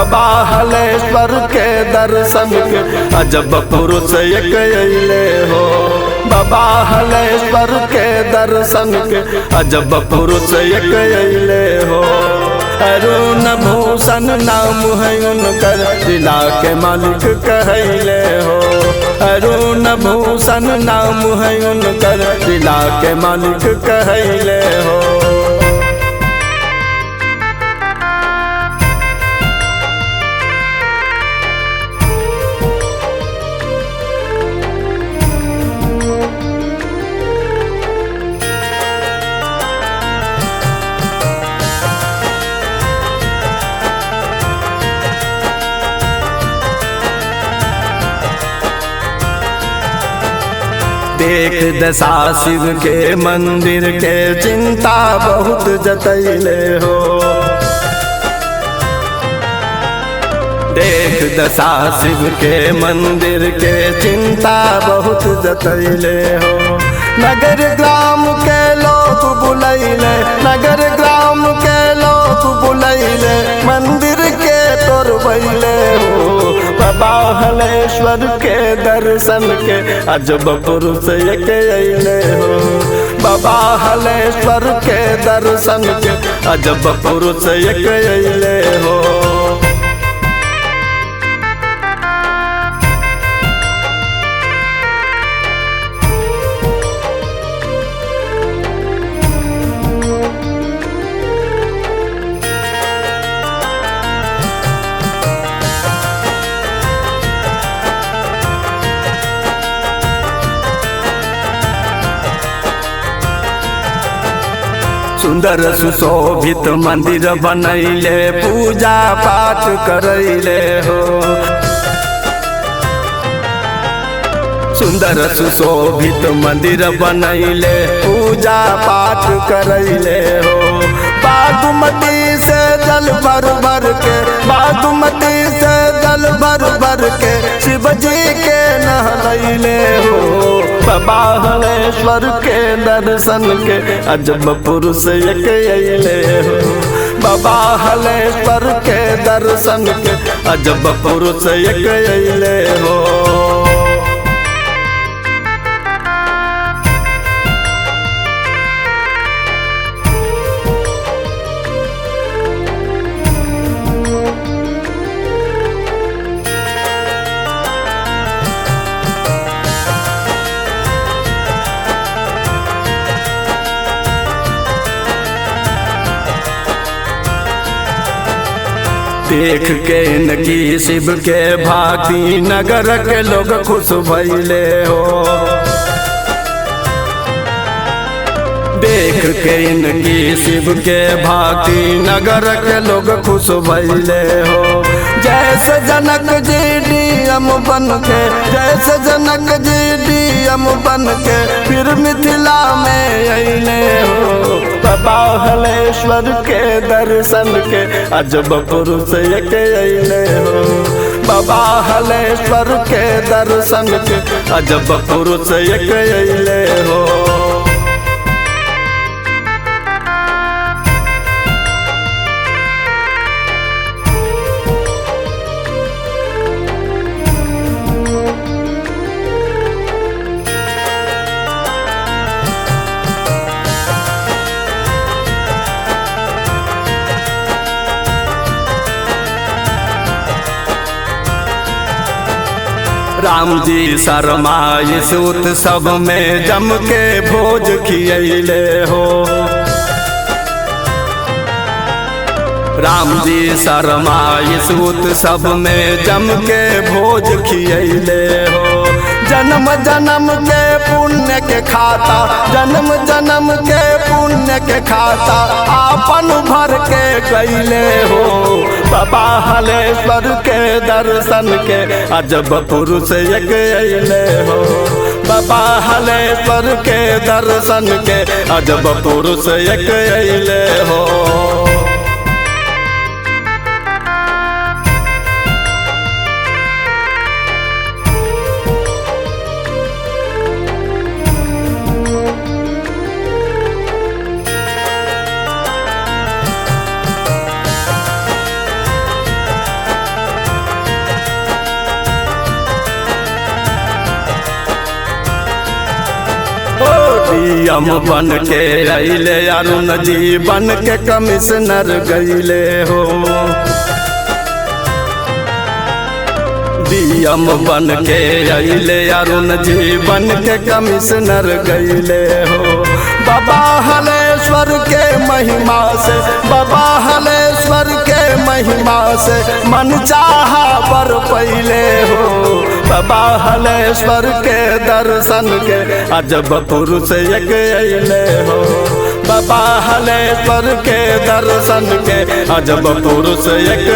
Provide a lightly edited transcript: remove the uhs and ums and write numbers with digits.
बाबा हलेश्वर के दर्शन के अजब पुरुष एक अइले हो। बाबा हलेश्वर के दर्शन के अजब पुरुष एक अइले हो। अरुण भूषण नाम है उनकर जिला के मालिक कहले हो। अरुण भूषण नाम है उनकर जिला के मालिक कहले हो। देख दशा शिव के मंदिर के चिंता बहुत जतैले हो। देख दशा शिव के मंदिर के चिंता बहुत जतैले हो। नगर ग्राम के लोग बुलैले, नगर ग्राम के लोग बुलैले, मंदिर के तोड़बैले हो। बाबा हलेश्वर के दर्शन के अजब पुरुष एक अइले हो। बाबा हलेश्वर के दर्शन के अजब पुरुष एक अइले हो। सुंदर सुशोभित मंदिर बनैले, पूजा पाठ करैले हो। सुंदर सुशोभित मंदिर बनैले, पूजा पाठ करैले हो। बागमती से जल भर भर के, बागमती से जल भर भर के शिवजी के नहलैले हो। बाबा हलेश्वर के दर्शन के अजब पुरुष एक अइले हो। बाबा हलेश्वर के दर्शन के अजब पुरुष एक अइले हो। देख के इनकी शिव के भक्ति नगर के लोग खुश भइले हो। देख के इनकी शिव के भक्ति नगर के लोग खुश भइले हो। जैसे जनक जी डीएम बन के, जैसे जनक जी डीएम बन के फिर मिथिला में अइले हो। बाबा हलेश्वर के दर्शन के अजब पुरुष एक अइले हो। बाबा हलेश्वर के दर्शन के अजब पुरुष एक अइले हो। राम जी शर्मा इस उत्सव में जम के भोज खियैले हो। राम जी शर्मा इस उत्सव में जम के भोज खियैले हो। जन्म जन्म के पुण्य के खाता, जन्म जन्म के पुण्य के खाता आपन भर के गइले हो। बाबा हलेश्वर के दर्शन के अजब पुरुष एक अइले हो। बाबा हलेश्वर के दर्शन के अजब पुरुष एक अइले हो। पीएम बन के अइले अरुण जी बन के कमिश्नर गइले हो। पीएम बन के अइले अरुण जी बन के कमिश्नर गइले हो। बाबा हलेश्वर के महिमा से, बाबा हलेश्वर के महिमा से मन चाहा बर पहिले हो। बाबा हलेश्वर के दर्शन के अजब पुरुष एक अइले हो। बाबा हलेश्वर के दर्शन के अजब पुरुष एक